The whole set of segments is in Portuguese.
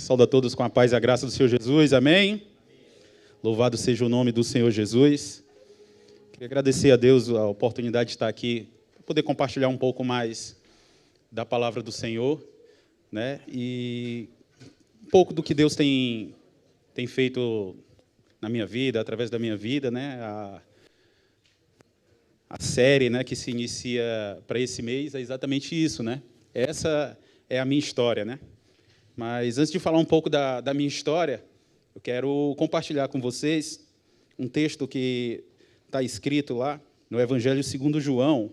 Saúdo a todos com a paz e a graça do Senhor Jesus, amém? Louvado seja o nome do Senhor Jesus. Queria agradecer a Deus a oportunidade de estar aqui, para poder compartilhar um pouco mais da palavra do Senhor, né? E um pouco do que Deus tem feito na minha vida, através da minha vida, né? A série, né, que se inicia para esse mês é exatamente isso, né? Essa é a minha história, né? Mas antes de falar um pouco da minha história, eu quero compartilhar com vocês um texto que está escrito lá no Evangelho segundo João,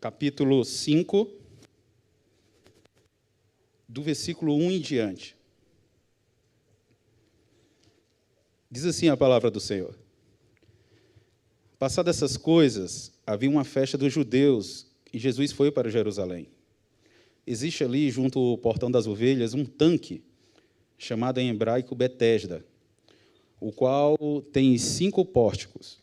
capítulo 5, do versículo 1 em diante. Diz assim a palavra do Senhor. Passadas essas coisas, havia uma festa dos judeus e Jesus foi para Jerusalém. Existe ali, junto ao Portão das Ovelhas, um tanque, chamado em hebraico Betesda, o qual tem 5 pórticos.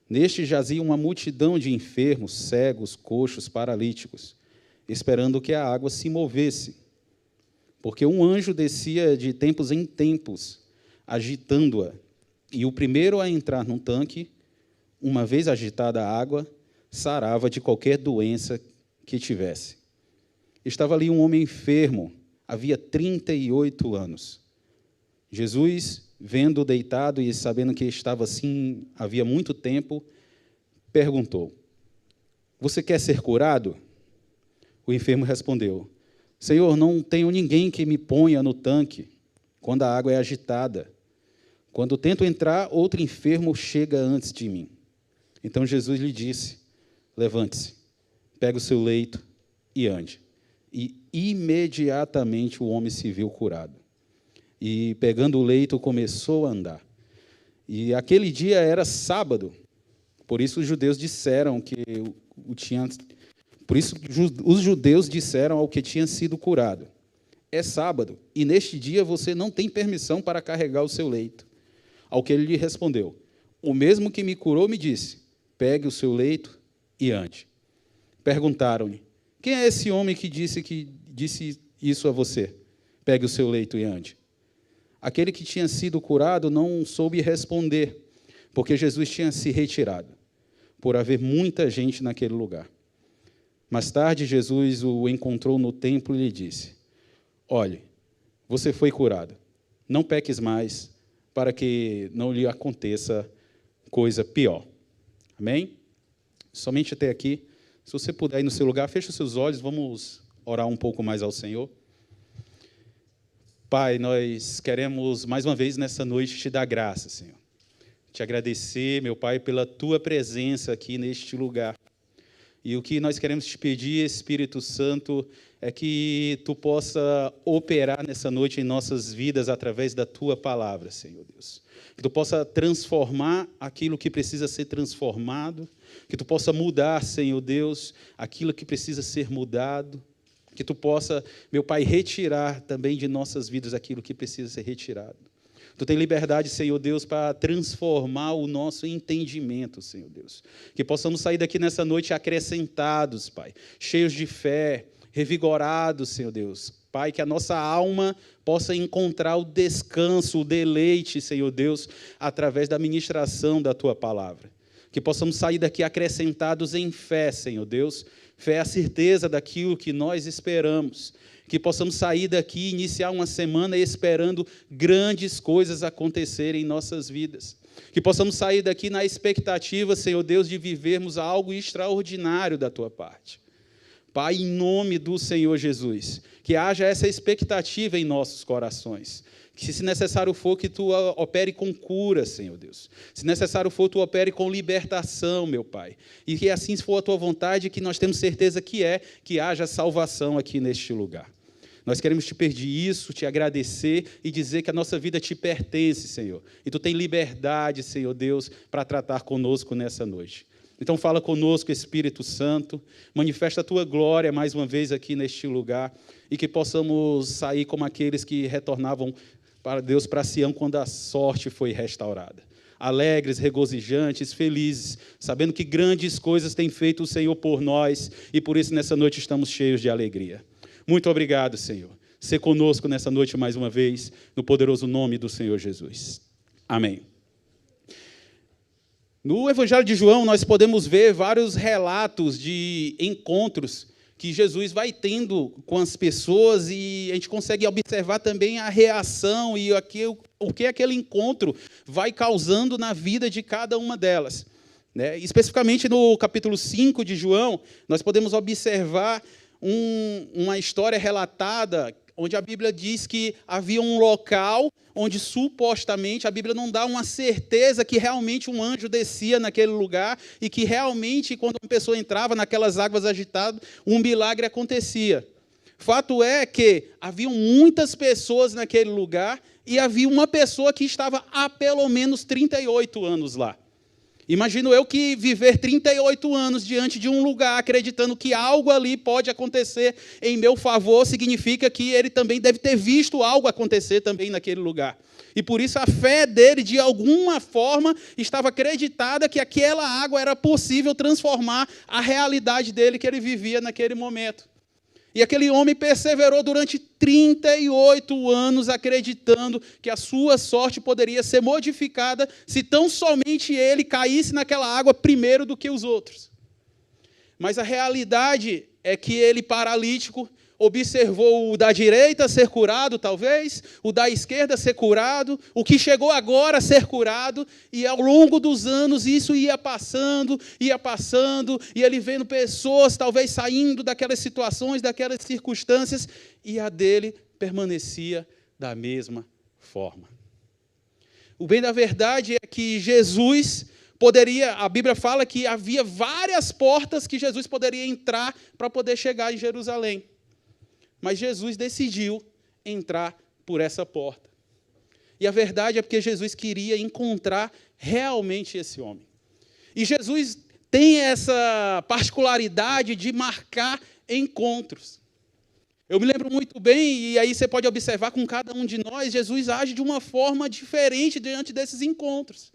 Neste jazia uma multidão de enfermos, cegos, coxos, paralíticos, esperando que a água se movesse. Porque um anjo descia de tempos em tempos, agitando-a, e o primeiro a entrar no tanque, uma vez agitada a água, sarava de qualquer doença que tivesse. Estava ali um homem enfermo, havia 38 anos. Jesus, vendo-o deitado e sabendo que estava assim havia muito tempo, perguntou: "Você quer ser curado?" O enfermo respondeu: "Senhor, não tenho ninguém que me ponha no tanque quando a água é agitada. Quando tento entrar, outro enfermo chega antes de mim." Então Jesus lhe disse: "Levante-se, pegue o seu leito e ande." E imediatamente o homem se viu curado. E, pegando o leito, começou a andar. E aquele dia era sábado. Por isso os judeus disseram que os judeus disseram ao que tinha sido curado: "É sábado, e neste dia você não tem permissão para carregar o seu leito." Ao que ele lhe respondeu: "O mesmo que me curou me disse: pegue o seu leito e ande." Perguntaram-lhe: "Quem é esse homem que disse isso a você? Pegue o seu leito e ande." Aquele que tinha sido curado não soube responder, porque Jesus tinha se retirado, por haver muita gente naquele lugar. Mais tarde, Jesus o encontrou no templo e lhe disse: "Olhe, você foi curado. Não peques mais, para que não lhe aconteça coisa pior." Amém? Somente até aqui. Se você puder ir no seu lugar, feche os seus olhos, vamos orar um pouco mais ao Senhor. Pai, nós queremos mais uma vez nessa noite te dar graça, Senhor. Te agradecer, meu Pai, pela tua presença aqui neste lugar. E o que nós queremos te pedir, Espírito Santo, é que tu possa operar nessa noite em nossas vidas através da tua palavra, Senhor Deus. Que tu possa transformar aquilo que precisa ser transformado, que tu possa mudar, Senhor Deus, aquilo que precisa ser mudado, que tu possa, meu Pai, retirar também de nossas vidas aquilo que precisa ser retirado. Tu tem liberdade, Senhor Deus, para transformar o nosso entendimento, Senhor Deus. Que possamos sair daqui nessa noite acrescentados, Pai, cheios de fé, revigorados, Senhor Deus. Pai, que a nossa alma possa encontrar o descanso, o deleite, Senhor Deus, através da ministração da Tua palavra. Que possamos sair daqui acrescentados em fé, Senhor Deus. Fé é a certeza daquilo que nós esperamos. Que possamos sair daqui e iniciar uma semana esperando grandes coisas acontecerem em nossas vidas. Que possamos sair daqui na expectativa, Senhor Deus, de vivermos algo extraordinário da Tua parte. Pai, em nome do Senhor Jesus, que haja essa expectativa em nossos corações. Que, se necessário for, que Tu opere com cura, Senhor Deus. Se necessário for, Tu opere com libertação, meu Pai. E que assim for a Tua vontade, que nós temos certeza que haja salvação aqui neste lugar. Nós queremos te pedir isso, te agradecer e dizer que a nossa vida te pertence, Senhor. E Tu tem liberdade, Senhor Deus, para tratar conosco nessa noite. Então fala conosco, Espírito Santo, manifesta a Tua glória mais uma vez aqui neste lugar e que possamos sair como aqueles que retornavam para Deus, para Sião, quando a sorte foi restaurada. Alegres, regozijantes, felizes, sabendo que grandes coisas tem feito o Senhor por nós e por isso nessa noite estamos cheios de alegria. Muito obrigado, Senhor. Ser conosco nessa noite mais uma vez, no poderoso nome do Senhor Jesus. Amém. No Evangelho de João, nós podemos ver vários relatos de encontros que Jesus vai tendo com as pessoas e a gente consegue observar também a reação e o que aquele encontro vai causando na vida de cada uma delas. Especificamente no capítulo 5 de João, nós podemos observar uma história relatada onde a Bíblia diz que havia um local onde supostamente a Bíblia não dá uma certeza que realmente um anjo descia naquele lugar e que realmente quando uma pessoa entrava naquelas águas agitadas, um milagre acontecia. Fato é que haviam muitas pessoas naquele lugar e havia uma pessoa que estava há pelo menos 38 anos lá. Imagino eu que viver 38 anos diante de um lugar, acreditando que algo ali pode acontecer em meu favor, significa que ele também deve ter visto algo acontecer também naquele lugar. E por isso a fé dele, de alguma forma, estava acreditada que aquela água era possível transformar a realidade dele que ele vivia naquele momento. E aquele homem perseverou durante 38 anos acreditando que a sua sorte poderia ser modificada se tão somente ele caísse naquela água primeiro do que os outros. Mas a realidade é que ele, paralítico, observou o da direita ser curado, talvez, o da esquerda ser curado, o que chegou agora ser curado, e ao longo dos anos isso ia passando, e ele vendo pessoas talvez saindo daquelas situações, daquelas circunstâncias, e a dele permanecia da mesma forma. O bem da verdade é que Jesus poderia, a Bíblia fala que havia várias portas que Jesus poderia entrar para poder chegar em Jerusalém. Mas Jesus decidiu entrar por essa porta. E a verdade é porque Jesus queria encontrar realmente esse homem. E Jesus tem essa particularidade de marcar encontros. Eu me lembro muito bem, e aí você pode observar com cada um de nós, Jesus age de uma forma diferente diante desses encontros.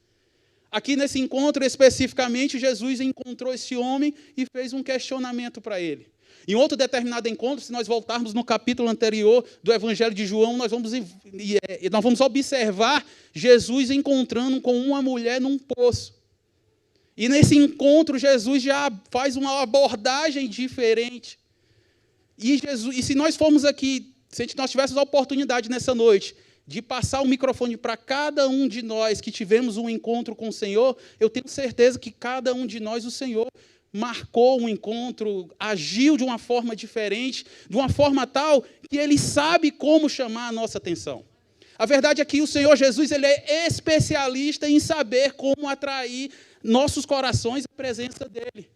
Aqui nesse encontro especificamente, Jesus encontrou esse homem e fez um questionamento para ele. Em outro determinado encontro, se nós voltarmos no capítulo anterior do Evangelho de João, nós vamos observar Jesus encontrando com uma mulher num poço. E nesse encontro, Jesus já faz uma abordagem diferente. E se nós formos aqui, se nós tivéssemos a oportunidade nessa noite de passar o microfone para cada um de nós que tivemos um encontro com o Senhor, eu tenho certeza que cada um de nós, o Senhor marcou um encontro, agiu de uma forma diferente, de uma forma tal que Ele sabe como chamar a nossa atenção. A verdade é que o Senhor Jesus ele é especialista em saber como atrair nossos corações à presença dEle.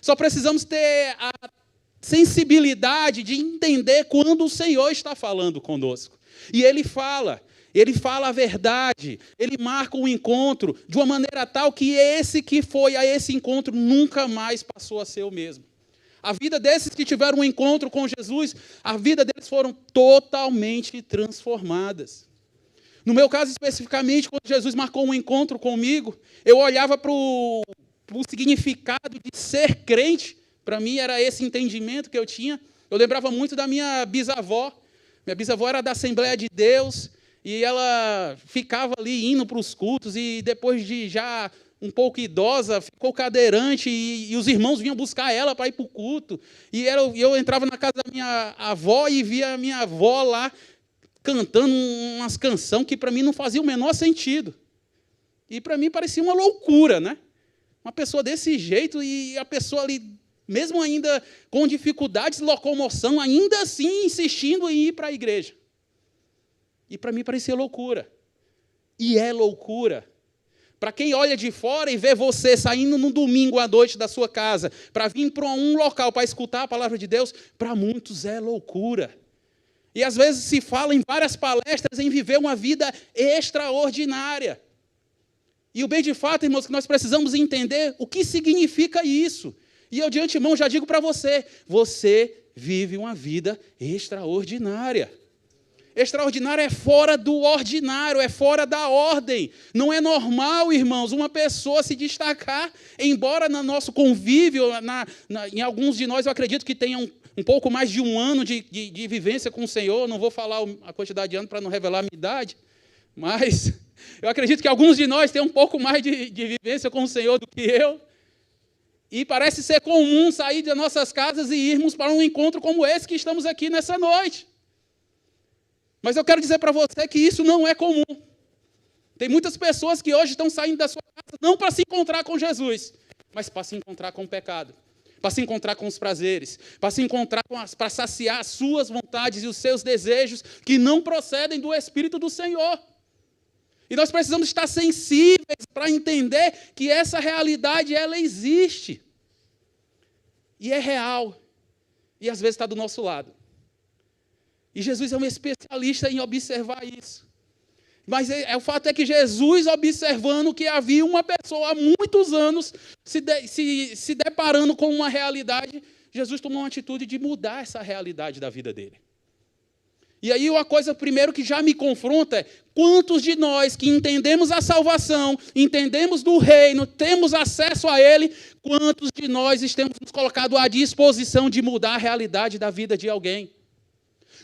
Só precisamos ter a sensibilidade de entender quando o Senhor está falando conosco. E Ele fala a verdade, Ele marca um encontro de uma maneira tal que esse que foi a esse encontro nunca mais passou a ser o mesmo. A vida desses que tiveram um encontro com Jesus, a vida deles foram totalmente transformadas. No meu caso especificamente, quando Jesus marcou um encontro comigo, eu olhava para o significado de ser crente. Para mim era esse entendimento que eu tinha. Eu lembrava muito da minha bisavó. Minha bisavó era da Assembleia de Deus, e ela ficava ali indo para os cultos, e depois de já um pouco idosa, ficou cadeirante, e os irmãos vinham buscar ela para ir para o culto. E eu entrava na casa da minha avó e via a minha avó lá cantando umas canções que para mim não fazia o menor sentido. E para mim parecia uma loucura, né? Uma pessoa desse jeito, e a pessoa ali, mesmo ainda com dificuldades de locomoção, ainda assim insistindo em ir para a igreja. E para mim parecia loucura. E é loucura. Para quem olha de fora e vê você saindo no domingo à noite da sua casa, para vir para um local para escutar a palavra de Deus, para muitos é loucura. E às vezes se fala em várias palestras em viver uma vida extraordinária. E o bem de fato, irmãos, que nós precisamos entender o que significa isso. E eu de antemão já digo para você, você vive uma vida extraordinária. Extraordinário é fora do ordinário, é fora da ordem. Não é normal, irmãos, uma pessoa se destacar, embora no nosso convívio, em alguns de nós eu acredito que tenham um pouco mais de um ano de vivência com o Senhor. Não vou falar a quantidade de anos para não revelar a minha idade, mas eu acredito que alguns de nós têm um pouco mais de vivência com o Senhor do que eu. E parece ser comum sair das nossas casas e irmos para um encontro como esse que estamos aqui nessa noite. Mas eu quero dizer para você que isso não é comum. Tem muitas pessoas que hoje estão saindo da sua casa não para se encontrar com Jesus, mas para se encontrar com o pecado, para se encontrar com os prazeres, para se encontrar para saciar as suas vontades e os seus desejos que não procedem do Espírito do Senhor. E nós precisamos estar sensíveis para entender que essa realidade, ela existe. E é real. E às vezes está do nosso lado. E Jesus é um especialista em observar isso. Mas o fato é que Jesus, observando que havia uma pessoa há muitos anos se deparando com uma realidade, Jesus tomou uma atitude de mudar essa realidade da vida dele. E aí uma coisa primeiro que já me confronta é quantos de nós que entendemos a salvação, entendemos do reino, temos acesso a ele, quantos de nós temos nos colocado à disposição de mudar a realidade da vida de alguém?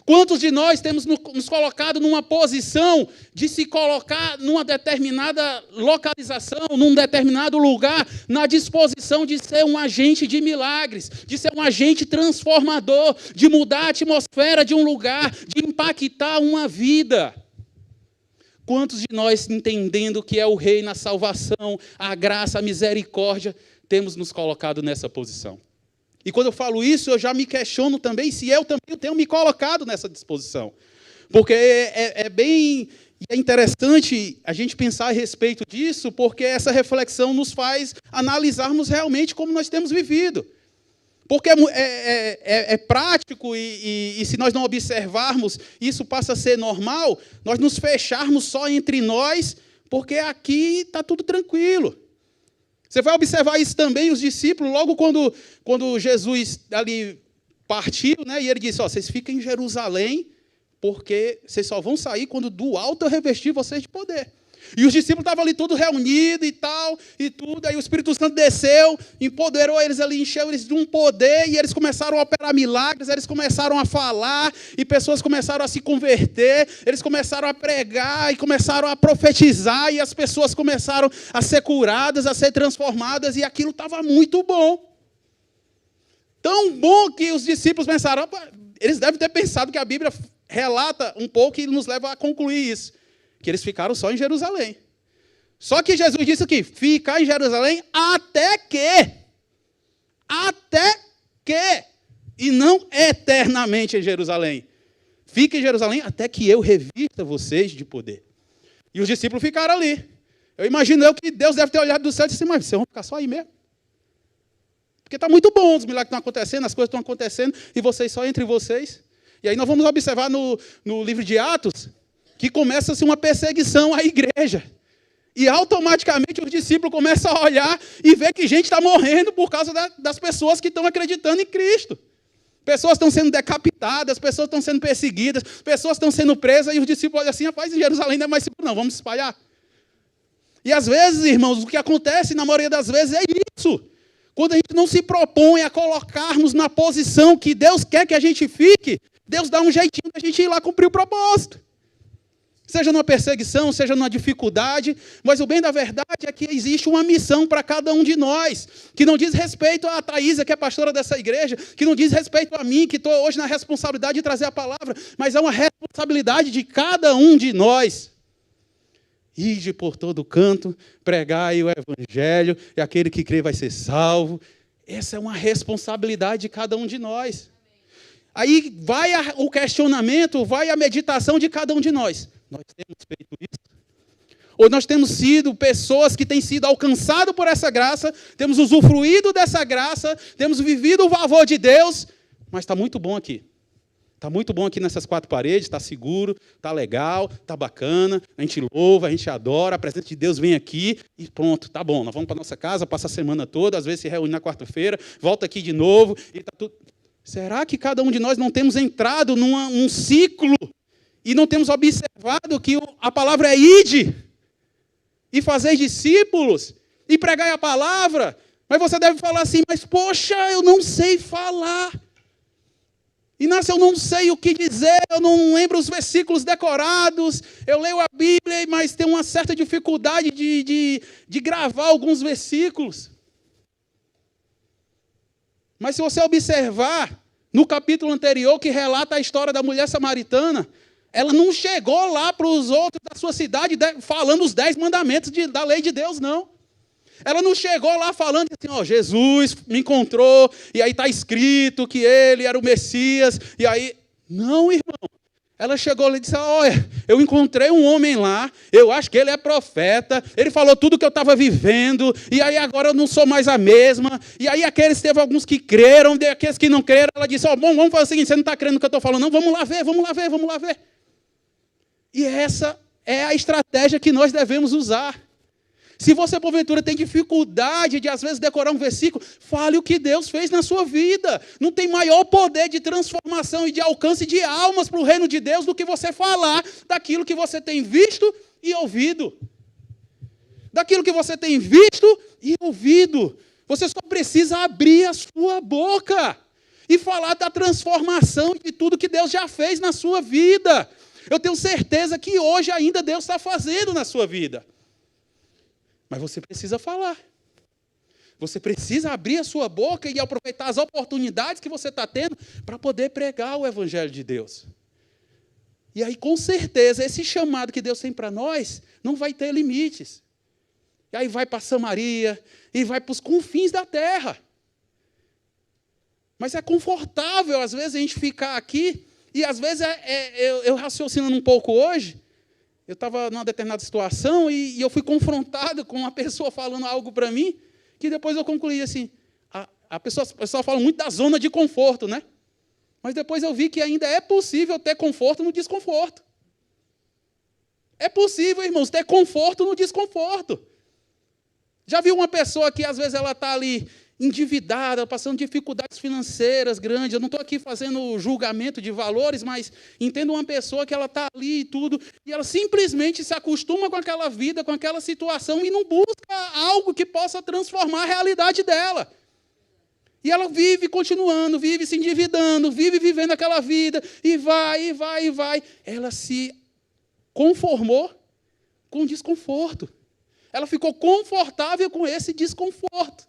Quantos de nós temos nos colocado numa posição de se colocar numa determinada localização, num determinado lugar, na disposição de ser um agente de milagres, de ser um agente transformador, de mudar a atmosfera de um lugar, de impactar uma vida? Quantos de nós, entendendo que é o reino, a salvação, a graça, a misericórdia, temos nos colocado nessa posição? E quando eu falo isso, eu já me questiono também se eu também tenho me colocado nessa disposição. Porque é bem interessante a gente pensar a respeito disso, porque essa reflexão nos faz analisarmos realmente como nós temos vivido. Porque é prático e se nós não observarmos, isso passa a ser normal, nós nos fecharmos só entre nós, porque aqui está tudo tranquilo. Você vai observar isso também, os discípulos, logo quando Jesus ali partiu, né, e ele disse, vocês ficam em Jerusalém, porque vocês só vão sair quando do alto eu revestir vocês de poder. E os discípulos estavam ali todos reunidos e tal, e tudo, aí o Espírito Santo desceu, empoderou eles ali, encheu eles de um poder, e eles começaram a operar milagres, eles começaram a falar, e pessoas começaram a se converter, eles começaram a pregar, e começaram a profetizar, e as pessoas começaram a ser curadas, a ser transformadas, e aquilo estava muito bom. Tão bom que os discípulos pensaram, eles devem ter pensado que a Bíblia relata um pouco e nos leva a concluir isso. Que eles ficaram só em Jerusalém. Só que Jesus disse aqui, ficar em Jerusalém até que, e não eternamente em Jerusalém. Fique em Jerusalém até que eu revista vocês de poder. E os discípulos ficaram ali. Eu imagino que Deus deve ter olhado do céu e disse, mas vocês vão ficar só aí mesmo? Porque está muito bom, os milagres estão acontecendo, as coisas estão acontecendo, e vocês só entre vocês. E aí nós vamos observar no livro de Atos, que começa-se uma perseguição à igreja. E automaticamente os discípulos começam a olhar e ver que gente está morrendo por causa das pessoas que estão acreditando em Cristo. Pessoas estão sendo decapitadas, pessoas estão sendo perseguidas, pessoas estão sendo presas, e os discípulos olham assim, rapaz, em Jerusalém não é mais seguro, não, vamos se espalhar. E às vezes, irmãos, o que acontece na maioria das vezes é isso. Quando a gente não se propõe a colocarmos na posição que Deus quer que a gente fique, Deus dá um jeitinho da gente ir lá cumprir o propósito. Seja numa perseguição, seja numa dificuldade, mas o bem da verdade é que existe uma missão para cada um de nós, que não diz respeito à Thaísa, que é pastora dessa igreja, que não diz respeito a mim, que estou hoje na responsabilidade de trazer a palavra, mas é uma responsabilidade de cada um de nós. Ide por todo canto, pregai o evangelho, e aquele que crê vai ser salvo. Essa é uma responsabilidade de cada um de nós. Aí vai o questionamento, vai a meditação de cada um de nós. Nós temos feito isso? Ou nós temos sido pessoas que têm sido alcançadas por essa graça, temos usufruído dessa graça, temos vivido o favor de Deus, mas está muito bom aqui. Está muito bom aqui nessas quatro paredes, está seguro, está legal, está bacana, a gente louva, a gente adora, a presença de Deus vem aqui e pronto, está bom. Nós vamos para a nossa casa, passa a semana toda, às vezes se reúne na quarta-feira, volta aqui de novo e está tudo... Será que cada um de nós não temos entrado num ciclo e não temos observado que a palavra é ide e fazer discípulos e pregar a palavra? Mas você deve falar assim, mas poxa, eu não sei falar. Inácio, eu não sei o que dizer, eu não lembro os versículos decorados, eu leio a Bíblia, mas tenho uma certa dificuldade de gravar alguns versículos. Mas se você observar, no capítulo anterior, que relata a história da mulher samaritana, ela não chegou lá para os outros da sua cidade falando os 10 mandamentos da lei de Deus, não. Ela não chegou lá falando assim, ó, Jesus me encontrou, e aí está escrito que ele era o Messias, e aí... Não, irmão. Ela chegou lá e disse, olha, eu encontrei um homem lá, eu acho que ele é profeta, ele falou tudo que eu estava vivendo, e aí agora eu não sou mais a mesma, e aí teve alguns que creram, aqueles que não creram, ela disse, ó, bom, vamos fazer o seguinte, você não está crendo no que eu estou falando, não, vamos lá ver. E essa é a estratégia que nós devemos usar. Se você, porventura, tem dificuldade de, às vezes, decorar um versículo, fale o que Deus fez na sua vida. Não tem maior poder de transformação e de alcance de almas para o reino de Deus do que você falar daquilo que você tem visto e ouvido. Daquilo que você tem visto e ouvido. Você só precisa abrir a sua boca e falar da transformação de tudo que Deus já fez na sua vida. Eu tenho certeza que hoje ainda Deus está fazendo na sua vida. Mas você precisa falar. Você precisa abrir a sua boca e aproveitar as oportunidades que você está tendo para poder pregar o Evangelho de Deus. E aí, com certeza, esse chamado que Deus tem para nós não vai ter limites. E aí vai para Samaria e vai para os confins da terra. Mas é confortável, às vezes, a gente ficar aqui e, às vezes, eu raciocinando um pouco hoje. Eu estava numa determinada situação e eu fui confrontado com uma pessoa falando algo para mim, que depois eu concluí assim, a pessoa fala muito da zona de conforto, né? Mas depois eu vi que ainda é possível ter conforto no desconforto. É possível, irmãos, ter conforto no desconforto. Já viu uma pessoa que às vezes ela está ali endividada, passando dificuldades financeiras grandes. Eu não estou aqui fazendo julgamento de valores, mas entendo uma pessoa que ela está ali e tudo, e ela simplesmente se acostuma com aquela vida, com aquela situação, e não busca algo que possa transformar a realidade dela. E ela vive continuando, vive se endividando, vive vivendo aquela vida, e vai. Ela se conformou com o desconforto. Ela ficou confortável com esse desconforto.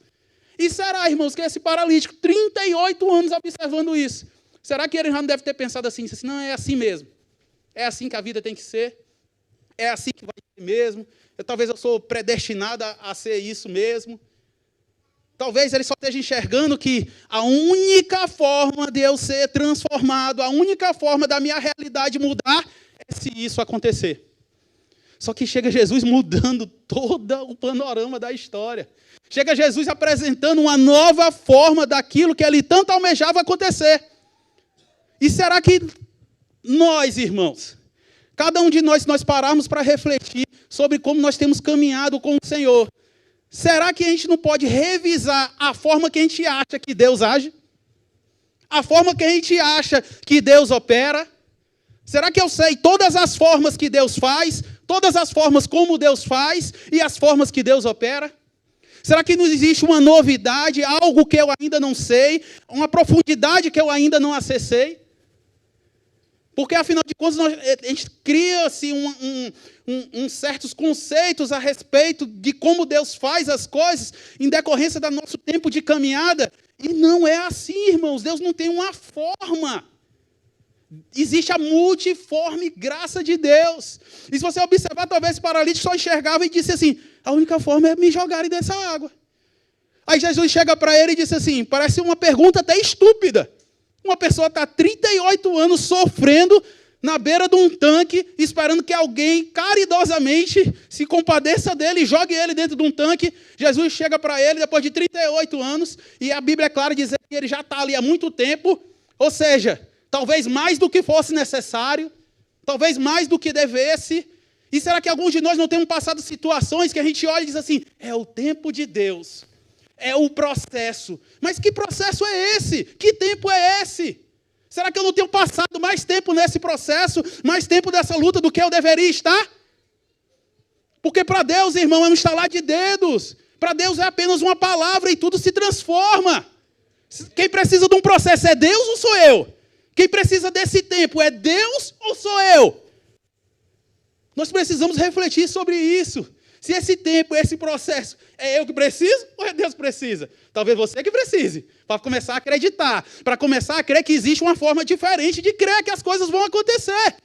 E será, irmãos, que esse paralítico, 38 anos observando isso, será que ele já não deve ter pensado assim, não, é assim mesmo, é assim que a vida tem que ser, é assim que vai ser mesmo, talvez eu sou predestinado a ser isso mesmo. Talvez ele só esteja enxergando que a única forma de eu ser transformado, a única forma da minha realidade mudar, é se isso acontecer. Só que chega Jesus mudando todo o panorama da história. Chega Jesus apresentando uma nova forma daquilo que ele tanto almejava acontecer. E será que nós, irmãos, cada um de nós pararmos para refletir sobre como nós temos caminhado com o Senhor, será que a gente não pode revisar a forma que a gente acha que Deus age? A forma que a gente acha que Deus opera? Será que eu sei todas as formas que Deus faz, todas as formas como Deus faz e as formas que Deus opera? Será que não existe uma novidade, algo que eu ainda não sei, uma profundidade que eu ainda não acessei? Porque, afinal de contas, a gente cria-se certos conceitos a respeito de como Deus faz as coisas em decorrência do nosso tempo de caminhada. E não é assim, irmãos. Deus não tem uma forma. Existe a multiforme graça de Deus. E se você observar, talvez esse paralítico só enxergava e disse assim, a única forma é me jogarem dessa água. Aí Jesus chega para ele e disse assim, parece uma pergunta até estúpida. Uma pessoa está 38 anos sofrendo na beira de um tanque, esperando que alguém caridosamente se compadeça dele e jogue ele dentro de um tanque. Jesus chega para ele depois de 38 anos, e a Bíblia é clara dizendo que ele já está ali há muito tempo, ou seja, talvez mais do que fosse necessário, talvez mais do que devesse. E será que alguns de nós não temos passado situações que a gente olha e diz assim, é o tempo de Deus, é o processo. Mas que processo é esse? Que tempo é esse? Será que eu não tenho passado mais tempo nesse processo, mais tempo dessa luta do que eu deveria estar? Porque para Deus, irmão, é um estalar de dedos. Para Deus é apenas uma palavra e tudo se transforma. Quem precisa de um processo é Deus ou sou eu? Quem precisa desse tempo é Deus ou sou eu? Nós precisamos refletir sobre isso. Se esse tempo, esse processo, é eu que preciso ou é Deus que precisa? Talvez você que precise, para começar a acreditar, para começar a crer que existe uma forma diferente de crer que as coisas vão acontecer.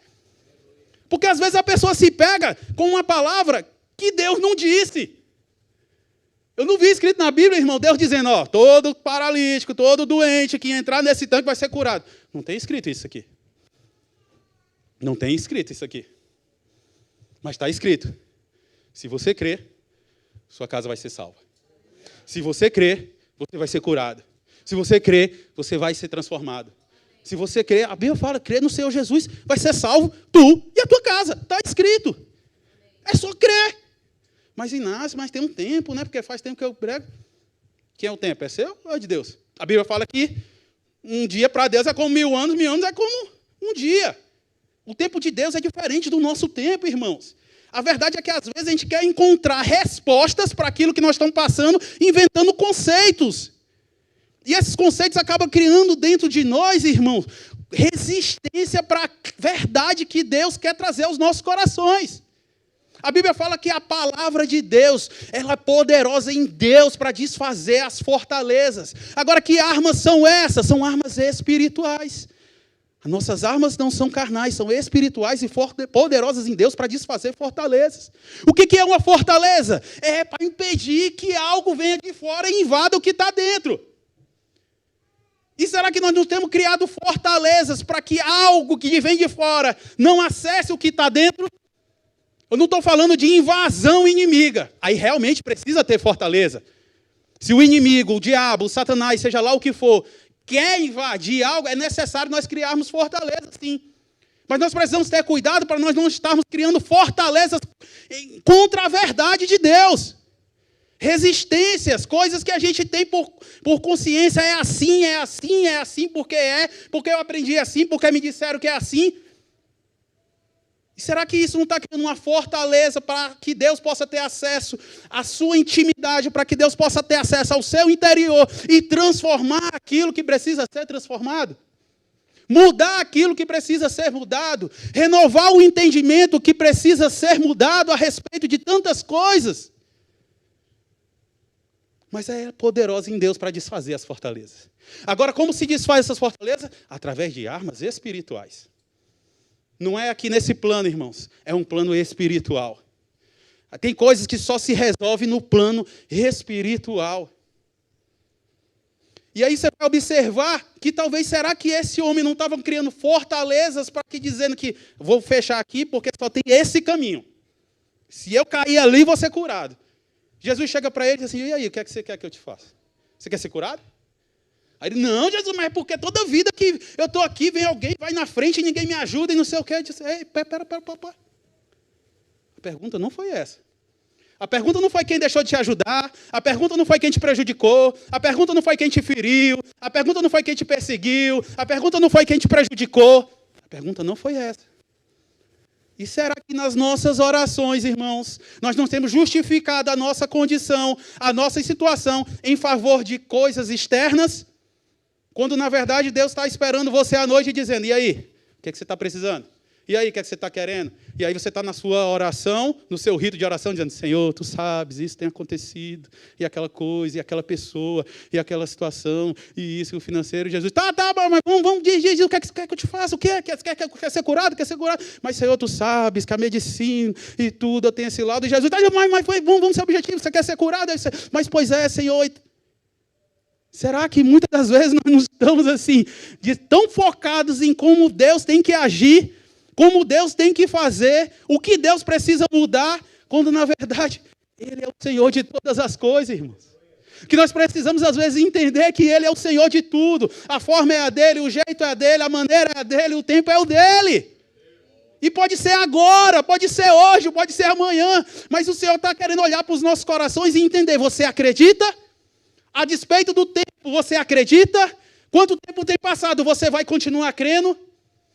Porque às vezes a pessoa se pega com uma palavra que Deus não disse. Eu não vi escrito na Bíblia, irmão, Deus dizendo, ó, todo paralítico, todo doente que entrar nesse tanque vai ser curado. Não tem escrito isso aqui. Não tem escrito isso aqui. Mas está escrito. Se você crer, sua casa vai ser salva. Se você crer, você vai ser curado. Se você crer, você vai ser transformado. Se você crer, a Bíblia fala, crer no Senhor Jesus, vai ser salvo tu e a tua casa. Está escrito. É só crer. Mas Inácio, mas tem um tempo, né? Porque faz tempo que eu prego. Quem é o tempo? É seu ou é de Deus? A Bíblia fala que um dia para Deus é como 1000 anos é como um dia. O tempo de Deus é diferente do nosso tempo, irmãos. A verdade é que às vezes a gente quer encontrar respostas para aquilo que nós estamos passando, inventando conceitos. E esses conceitos acabam criando dentro de nós, irmãos, resistência para a verdade que Deus quer trazer aos nossos corações. A Bíblia fala que a palavra de Deus, ela é poderosa em Deus para desfazer as fortalezas. Agora, que armas são essas? São armas espirituais. As nossas armas não são carnais, são espirituais e poderosas em Deus para desfazer fortalezas. O que é uma fortaleza? É para impedir que algo venha de fora e invada o que está dentro. E será que nós não temos criado fortalezas para que algo que vem de fora não acesse o que está dentro? Eu não estou falando de invasão inimiga. Aí realmente precisa ter fortaleza. Se o inimigo, o diabo, o Satanás, seja lá o que for, quer invadir algo, é necessário nós criarmos fortalezas, sim. Mas nós precisamos ter cuidado para nós não estarmos criando fortalezas contra a verdade de Deus. Resistências, coisas que a gente tem por consciência, é assim, porque eu aprendi assim, porque me disseram que é assim. E será que isso não está criando uma fortaleza para que Deus possa ter acesso à sua intimidade, para que Deus possa ter acesso ao seu interior e transformar aquilo que precisa ser transformado? Mudar aquilo que precisa ser mudado, renovar o entendimento que precisa ser mudado a respeito de tantas coisas. Mas é poderosa em Deus para desfazer as fortalezas. Agora, como se desfaz essas fortalezas? Através de armas espirituais. Não é aqui nesse plano, irmãos. É um plano espiritual. Tem coisas que só se resolvem no plano espiritual. E aí você vai observar que talvez, será que esse homem não estava criando fortalezas para que dizendo que vou fechar aqui porque só tem esse caminho. Se eu cair ali, vou ser curado. Jesus chega para ele e diz assim, e aí, o que é que você quer que eu te faça? Você quer ser curado? Aí ele, não, Jesus, mas é porque toda vida que eu estou aqui, vem alguém, vai na frente e ninguém me ajuda e não sei o quê. Eu disse, ei, pera. A pergunta não foi essa. A pergunta não foi quem deixou de te ajudar, a pergunta não foi quem te prejudicou, a pergunta não foi quem te feriu, a pergunta não foi quem te perseguiu, a pergunta não foi quem te prejudicou. A pergunta não foi essa. E será que nas nossas orações, irmãos, nós não temos justificado a nossa condição, a nossa situação em favor de coisas externas? Quando, na verdade, Deus está esperando você à noite dizendo, e aí, o que é que você está precisando? E aí, o que é que você está querendo? E aí você está na sua oração, no seu rito de oração, dizendo, Senhor, Tu sabes, isso tem acontecido, e aquela coisa, e aquela pessoa, e aquela situação, e isso, o financeiro, Jesus, tá, mas vamos, diz, o que é que eu te faço? O que é? Quer ser curado? Quer ser curado? Mas, Senhor, Tu sabes que a medicina e tudo tem esse lado, e Jesus, tá, mas vamos ser objetivo, você quer ser curado? Mas, pois é, Senhor. Será que muitas das vezes nós não estamos assim, tão focados em como Deus tem que agir, como Deus tem que fazer, o que Deus precisa mudar, quando na verdade Ele é o Senhor de todas as coisas, irmãos. Que nós precisamos às vezes entender que Ele é o Senhor de tudo. A forma é a dEle, o jeito é a dEle, a maneira é a dEle, o tempo é o dEle. E pode ser agora, pode ser hoje, pode ser amanhã, mas o Senhor está querendo olhar para os nossos corações e entender, você acredita? A despeito do tempo, você acredita? Quanto tempo tem passado, você vai continuar crendo?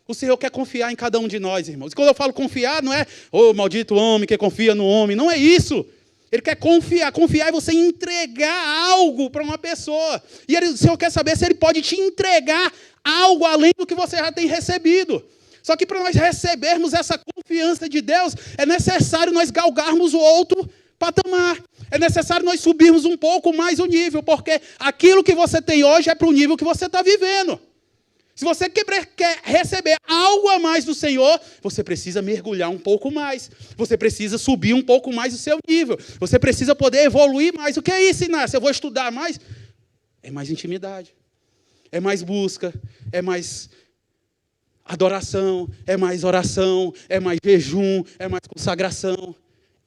O Senhor quer confiar em cada um de nós, irmãos. E quando eu falo confiar, não é, maldito homem que confia no homem. Não é isso. Ele quer confiar. Confiar é você entregar algo para uma pessoa. E o Senhor quer saber se Ele pode te entregar algo além do que você já tem recebido. Só que para nós recebermos essa confiança de Deus, é necessário nós galgarmos o outro patamar. É necessário nós subirmos um pouco mais o nível, porque aquilo que você tem hoje é para o nível que você está vivendo. Se você quer receber algo a mais do Senhor, você precisa mergulhar um pouco mais. Você precisa subir um pouco mais o seu nível. Você precisa poder evoluir mais. O que é isso, Inácio? Eu vou estudar mais? É mais intimidade. É mais busca. É mais adoração. É mais oração. É mais jejum. É mais consagração.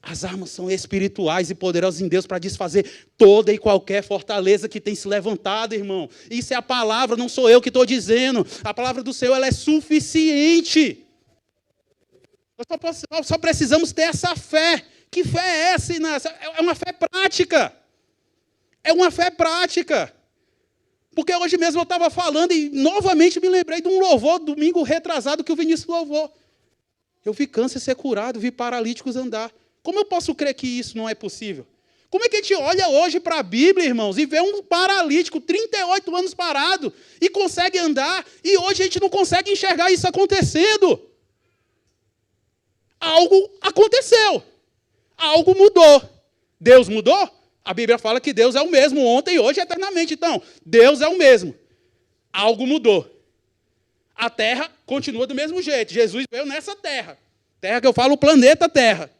As armas são espirituais e poderosas em Deus para desfazer toda e qualquer fortaleza que tem se levantado, irmão. Isso é a palavra, não sou eu que estou dizendo. A palavra do Senhor, ela é suficiente. Nós só precisamos ter essa fé. Que fé é essa, Inácio? É uma fé prática. É uma fé prática. Porque hoje mesmo eu estava falando e novamente me lembrei de um louvor, domingo retrasado, que o Vinícius louvou. Eu vi câncer ser curado, vi paralíticos andar. Como eu posso crer que isso não é possível? Como é que a gente olha hoje para a Bíblia, irmãos, e vê um paralítico, 38 anos parado, e consegue andar, e hoje a gente não consegue enxergar isso acontecendo? Algo aconteceu. Algo mudou. Deus mudou? A Bíblia fala que Deus é o mesmo ontem, hoje e eternamente. Então, Deus é o mesmo. Algo mudou. A terra continua do mesmo jeito. Jesus veio nessa terra. Terra que eu falo, o planeta Terra.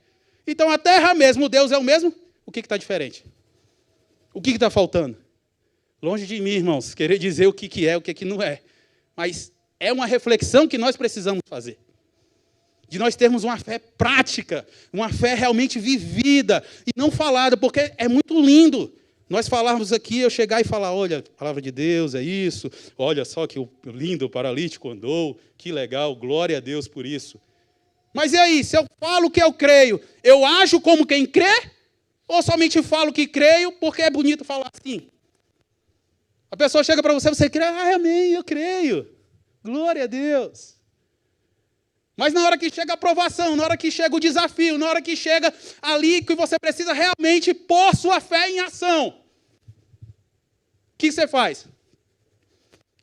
Então, a terra mesmo, Deus é o mesmo? O que está diferente? O que está faltando? Longe de mim, irmãos, querer dizer o que é, o que não é. Mas é uma reflexão que nós precisamos fazer. De nós termos uma fé prática, uma fé realmente vivida e não falada, porque é muito lindo nós falarmos aqui, eu chegar e falar, olha, a palavra de Deus é isso, olha só que lindo o paralítico andou, que legal, glória a Deus por isso. Mas e aí, se eu falo que eu creio, eu ajo como quem crê? Ou somente falo que creio porque é bonito falar assim? A pessoa chega para você, você crê? Ah, amém, eu creio. Glória a Deus. Mas na hora que chega a aprovação, na hora que chega o desafio, na hora que chega ali que você precisa realmente pôr sua fé em ação, o que você faz?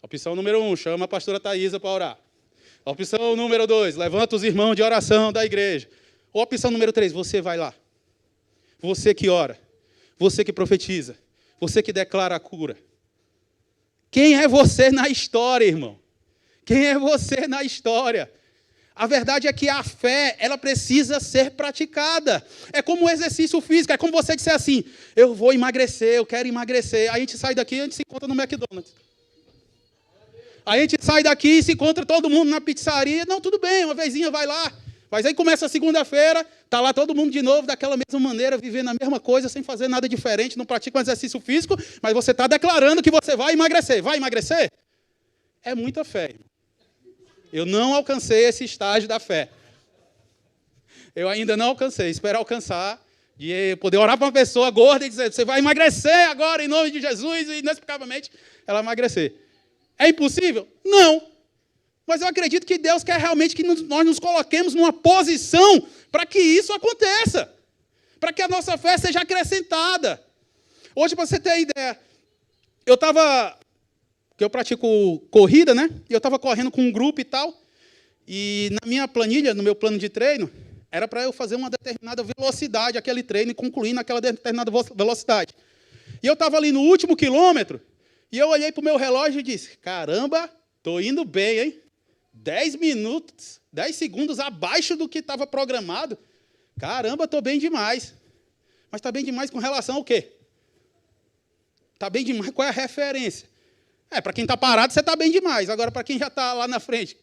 Opção número 1, chama a pastora Thaisa para orar. Opção número 2, levanta os irmãos de oração da igreja. Opção número 3, você vai lá. Você que ora. Você que profetiza. Você que declara a cura. Quem é você na história, irmão? Quem é você na história? A verdade é que a fé, ela precisa ser praticada. É como um exercício físico. É como você disser assim, eu vou emagrecer, eu quero emagrecer. Aí a gente sai daqui e a gente se encontra no McDonald's. Aí a gente sai daqui e se encontra todo mundo na pizzaria. Não, tudo bem, uma vezinha vai lá. Mas aí começa a segunda-feira, está lá todo mundo de novo, daquela mesma maneira, vivendo a mesma coisa, sem fazer nada diferente, não pratica um exercício físico, mas você está declarando que você vai emagrecer. Vai emagrecer? É muita fé, irmão. Eu não alcancei esse estágio da fé. Eu ainda não alcancei. Espero alcançar, de poder orar para uma pessoa gorda e dizer, você vai emagrecer agora em nome de Jesus, e inexplicavelmente ela emagrecer. É impossível? Não. Mas eu acredito que Deus quer realmente que nós nos coloquemos numa posição para que isso aconteça. Para que a nossa fé seja acrescentada. Hoje, para você ter ideia, eu pratico corrida, né? E eu estava correndo com um grupo e tal. E na minha planilha, no meu plano de treino, era para eu fazer uma determinada velocidade, aquele treino, e concluir naquela determinada velocidade. E eu estava ali no último quilômetro, e eu olhei para o meu relógio e disse, caramba, estou indo bem, hein? 10 minutos, 10 segundos abaixo do que estava programado. Caramba, estou bem demais. Mas está bem demais com relação ao quê? Está bem demais, qual é a referência? Para quem está parado, você está bem demais. Agora, para quem já está lá na frente,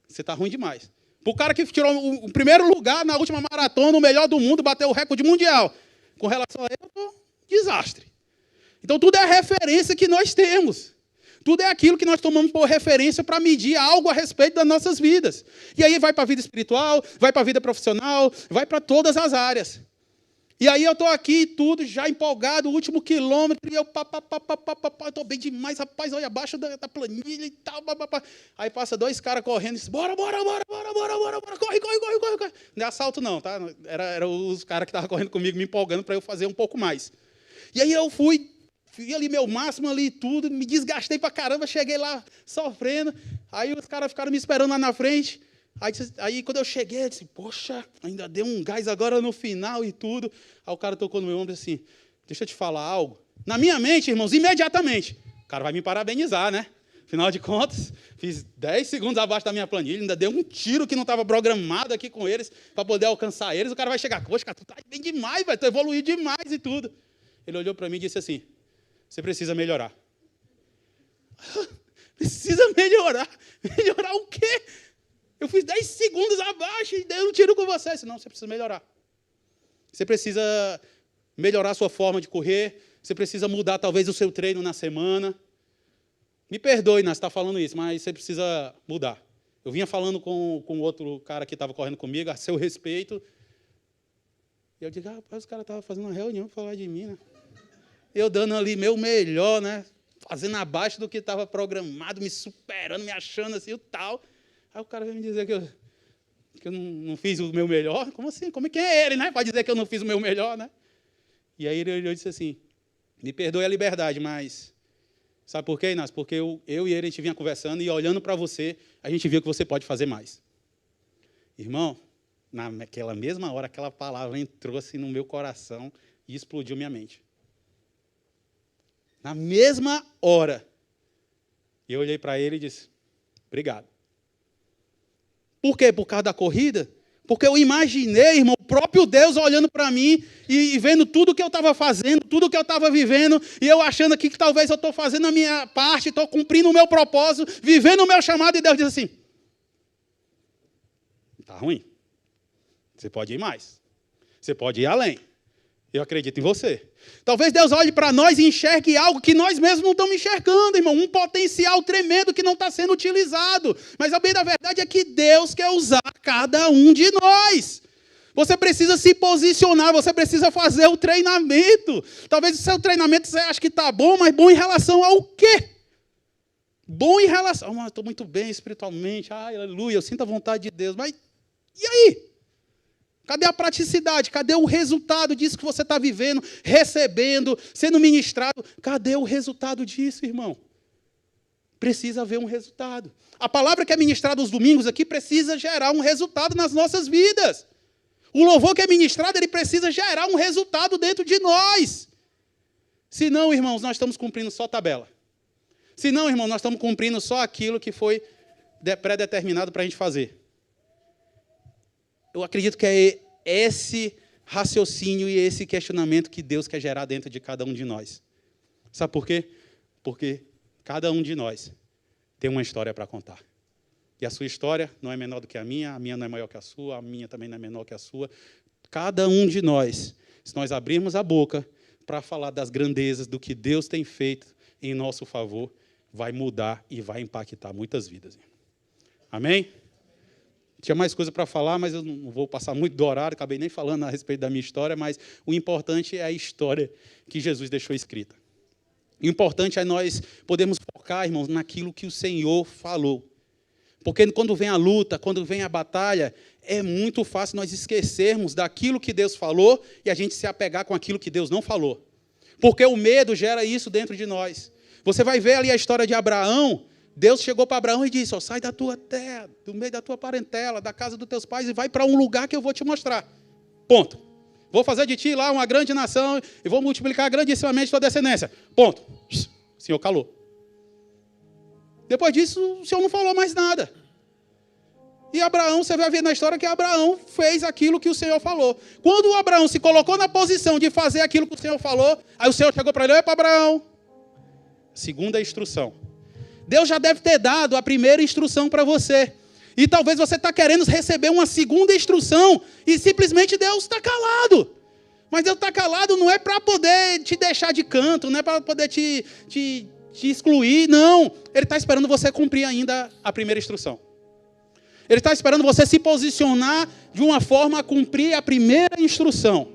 você está ruim demais. Para o cara que tirou o primeiro lugar na última maratona, o melhor do mundo, bateu o recorde mundial. Com relação a ele, eu estou desastre. Então, tudo é a referência que nós temos. Tudo é aquilo que nós tomamos por referência para medir algo a respeito das nossas vidas. E aí vai para a vida espiritual, vai para a vida profissional, vai para todas as áreas. E aí eu estou aqui, tudo já empolgado, o último quilômetro, e eu estou bem demais, rapaz, olha abaixo da planilha e tal. Aí passa 2 caras correndo e diz, bora, corre. Não é assalto não, tá? Era os caras que estavam correndo comigo, me empolgando para eu fazer um pouco mais. E aí eu fui Fui ali meu máximo ali e tudo, me desgastei pra caramba, cheguei lá sofrendo. Aí os caras ficaram me esperando lá na frente. Aí quando eu cheguei, eu disse, poxa, ainda deu um gás agora no final e tudo. Aí o cara tocou no meu ombro assim, deixa eu te falar algo. Na minha mente, irmãos, imediatamente, o cara vai me parabenizar, né? Afinal de contas, fiz 10 segundos abaixo da minha planilha, ainda dei um tiro que não estava programado aqui com eles, para poder alcançar eles. O cara vai chegar, poxa, cara, tu tá bem demais, tu evoluiu demais e tudo. Ele olhou para mim e disse assim, você precisa melhorar. Precisa melhorar? Melhorar o quê? Eu fiz 10 segundos abaixo e dei um tiro com você. Disse, não, você precisa melhorar. Você precisa melhorar a sua forma de correr, você precisa mudar talvez o seu treino na semana. Me perdoe, Nas, está falando isso, mas você precisa mudar. Eu vinha falando com outro cara que estava correndo comigo, a seu respeito. E eu digo, rapaz, os caras estavam fazendo uma reunião para falar de mim, né? Eu dando ali meu melhor, né? Fazendo abaixo do que estava programado, me superando, me achando assim, o tal. Aí o cara veio me dizer que eu não fiz o meu melhor. Como assim? Quem é ele, né? Para dizer que eu não fiz o meu melhor, né? E aí ele olhou e disse assim, me perdoe a liberdade, mas... Sabe por quê, Inácio? Porque eu e ele, a gente vinha conversando e olhando para você, a gente viu que você pode fazer mais. Irmão, naquela mesma hora, aquela palavra entrou assim no meu coração e explodiu minha mente. Na mesma hora, eu olhei para ele e disse, obrigado. Por quê? Por causa da corrida? Porque eu imaginei, irmão, o próprio Deus olhando para mim e vendo tudo que eu estava fazendo, tudo que eu estava vivendo, e eu achando aqui que talvez eu estou fazendo a minha parte, estou cumprindo o meu propósito, vivendo o meu chamado, e Deus diz assim, está ruim. Você pode ir mais. Você pode ir além. Eu acredito em você. Talvez Deus olhe para nós e enxergue algo que nós mesmos não estamos enxergando, irmão. Um potencial tremendo que não está sendo utilizado. Mas a bem da verdade é que Deus quer usar cada um de nós. Você precisa se posicionar, você precisa fazer o treinamento. Talvez o seu treinamento você ache que está bom, mas bom em relação ao quê? Bom em relação... estou muito bem espiritualmente, aleluia, eu sinto a vontade de Deus. Mas e aí? Cadê a praticidade? Cadê o resultado disso que você está vivendo, recebendo, sendo ministrado? Cadê o resultado disso, irmão? Precisa haver um resultado. A palavra que é ministrada aos domingos aqui precisa gerar um resultado nas nossas vidas. O louvor que é ministrado, ele precisa gerar um resultado dentro de nós. Senão, irmãos, nós estamos cumprindo só tabela. Senão, irmão, nós estamos cumprindo só aquilo que foi pré-determinado para a gente fazer. Eu acredito que é esse raciocínio e esse questionamento que Deus quer gerar dentro de cada um de nós. Sabe por quê? Porque cada um de nós tem uma história para contar. E a sua história não é menor do que a minha não é maior que a minha também não é menor que a sua. Cada um de nós, se nós abrirmos a boca para falar das grandezas, do que Deus tem feito em nosso favor, vai mudar e vai impactar muitas vidas. Amém? Tinha mais coisa para falar, mas eu não vou passar muito do horário, acabei nem falando a respeito da minha história, mas o importante é a história que Jesus deixou escrita. O importante é nós podermos focar, irmãos, naquilo que o Senhor falou. Porque quando vem a luta, quando vem a batalha, é muito fácil nós esquecermos daquilo que Deus falou e a gente se apegar com aquilo que Deus não falou. Porque o medo gera isso dentro de nós. Você vai ver ali a história de Abraão. Deus chegou para Abraão e disse, sai da tua terra, do meio da tua parentela, da casa dos teus pais e vai para um lugar que eu vou te mostrar. Ponto. Vou fazer de ti lá uma grande nação e vou multiplicar grandissimamente tua descendência. Ponto. O Senhor calou. Depois disso, o Senhor não falou mais nada. E Abraão, você vai ver na história que Abraão fez aquilo que o Senhor falou. Quando o Abraão se colocou na posição de fazer aquilo que o Senhor falou, aí o Senhor chegou para ele, para Abraão. Segunda instrução. Deus já deve ter dado a primeira instrução para você. E talvez você está querendo receber uma segunda instrução e simplesmente Deus está calado. Mas Deus está calado não é para poder te deixar de canto, não é para poder te excluir, não. Ele está esperando você cumprir ainda a primeira instrução. Ele está esperando você se posicionar de uma forma a cumprir a primeira instrução.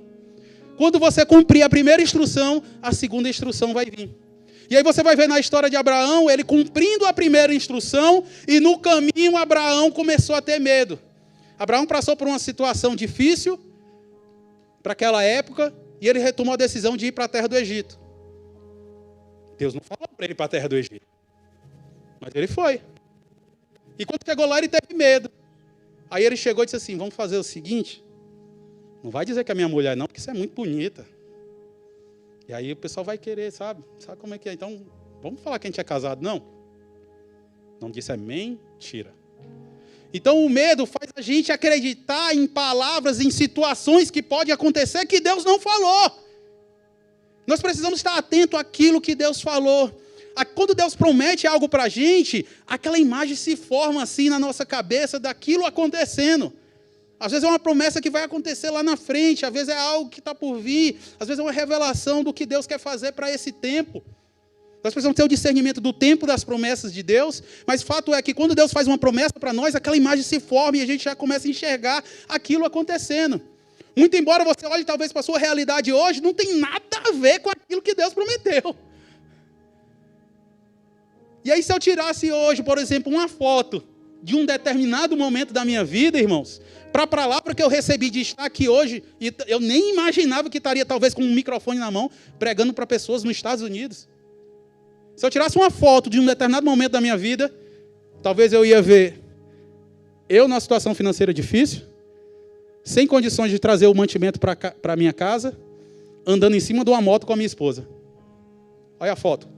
Quando você cumprir a primeira instrução, a segunda instrução vai vir. E aí você vai ver na história de Abraão, ele cumprindo a primeira instrução, e no caminho Abraão começou a ter medo. Abraão passou por uma situação difícil para aquela época, e ele tomou a decisão de ir para a terra do Egito. Deus não falou para ele ir para a terra do Egito. Mas ele foi. E quando chegou lá, ele teve medo. Aí ele chegou e disse assim, vamos fazer o seguinte, não vai dizer que é minha mulher não, porque isso é muito bonita. E aí o pessoal vai querer, sabe? Sabe como é que é? Então, vamos falar que a gente é casado, não? Não disse, é mentira. Então o medo faz a gente acreditar em palavras, em situações que podem acontecer que Deus não falou. Nós precisamos estar atentos àquilo que Deus falou. Quando Deus promete algo para a gente, aquela imagem se forma assim na nossa cabeça daquilo acontecendo. Às vezes é uma promessa que vai acontecer lá na frente, às vezes é algo que está por vir, às vezes é uma revelação do que Deus quer fazer para esse tempo. Nós precisamos ter o discernimento do tempo das promessas de Deus, mas o fato é que quando Deus faz uma promessa para nós, aquela imagem se forma e a gente já começa a enxergar aquilo acontecendo. Muito embora você olhe talvez para a sua realidade hoje, não tem nada a ver com aquilo que Deus prometeu. E aí se eu tirasse hoje, por exemplo, uma foto de um determinado momento da minha vida, irmãos, para a palavra que eu recebi de estar aqui hoje, e eu nem imaginava que estaria talvez com um microfone na mão, pregando para pessoas nos Estados Unidos. Se eu tirasse uma foto de um determinado momento da minha vida, talvez eu ia ver eu numa situação financeira difícil, sem condições de trazer o mantimento para a minha casa, andando em cima de uma moto com a minha esposa. Olha a foto.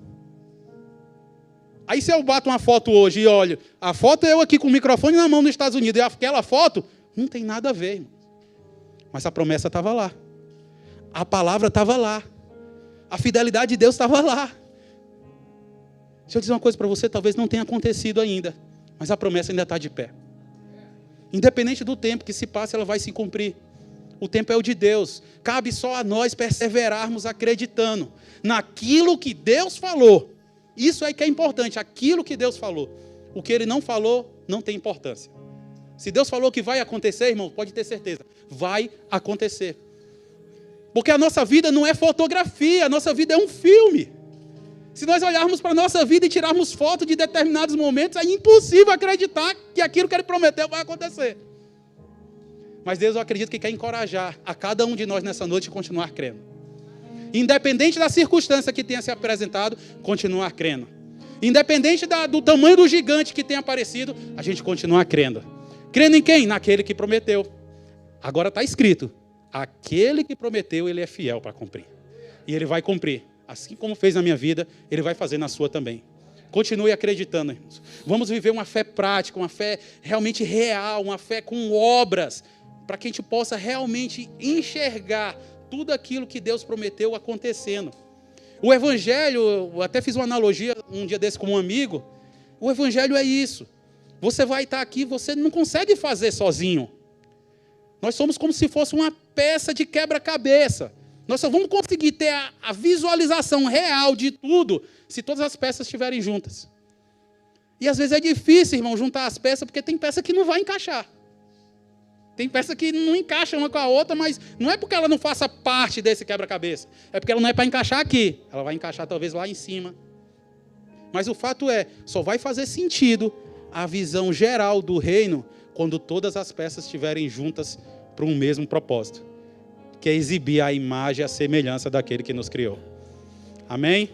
Aí se eu bato uma foto hoje e olho, a foto é eu aqui com o microfone na mão nos Estados Unidos, e aquela foto, não tem nada a ver, irmão. Mas a promessa estava lá. A palavra estava lá. A fidelidade de Deus estava lá. Deixa eu dizer uma coisa para você, talvez não tenha acontecido ainda, mas a promessa ainda está de pé. Independente do tempo que se passe, ela vai se cumprir. O tempo é o de Deus. Cabe só a nós perseverarmos acreditando naquilo que Deus falou. Isso é que é importante, aquilo que Deus falou. O que Ele não falou, não tem importância. Se Deus falou que vai acontecer, irmão, pode ter certeza, vai acontecer. Porque a nossa vida não é fotografia, a nossa vida é um filme. Se nós olharmos para a nossa vida e tirarmos foto de determinados momentos, é impossível acreditar que aquilo que Ele prometeu vai acontecer. Mas Deus, eu acredito que quer encorajar a cada um de nós nessa noite a continuar crendo. Independente da circunstância que tenha se apresentado, continuar crendo. Independente do tamanho do gigante que tenha aparecido, a gente continuar crendo. Crendo em quem? Naquele que prometeu. Agora está escrito, aquele que prometeu, ele é fiel para cumprir. E ele vai cumprir. Assim como fez na minha vida, ele vai fazer na sua também. Continue acreditando, irmãos. Vamos viver uma fé prática, uma fé realmente real, uma fé com obras, para que a gente possa realmente enxergar tudo aquilo que Deus prometeu acontecendo. O Evangelho, eu até fiz uma analogia um dia desse com um amigo, o Evangelho é isso. Você vai estar aqui, você não consegue fazer sozinho. Nós somos como se fosse uma peça de quebra-cabeça. Nós só vamos conseguir ter a visualização real de tudo se todas as peças estiverem juntas. E às vezes é difícil, irmão, juntar as peças, porque tem peça que não vai encaixar. Tem peça que não encaixa uma com a outra, mas não é porque ela não faça parte desse quebra-cabeça. É porque ela não é para encaixar aqui. Ela vai encaixar talvez lá em cima. Mas o fato é, só vai fazer sentido a visão geral do reino quando todas as peças estiverem juntas para um mesmo propósito, que é exibir a imagem e a semelhança daquele que nos criou. Amém?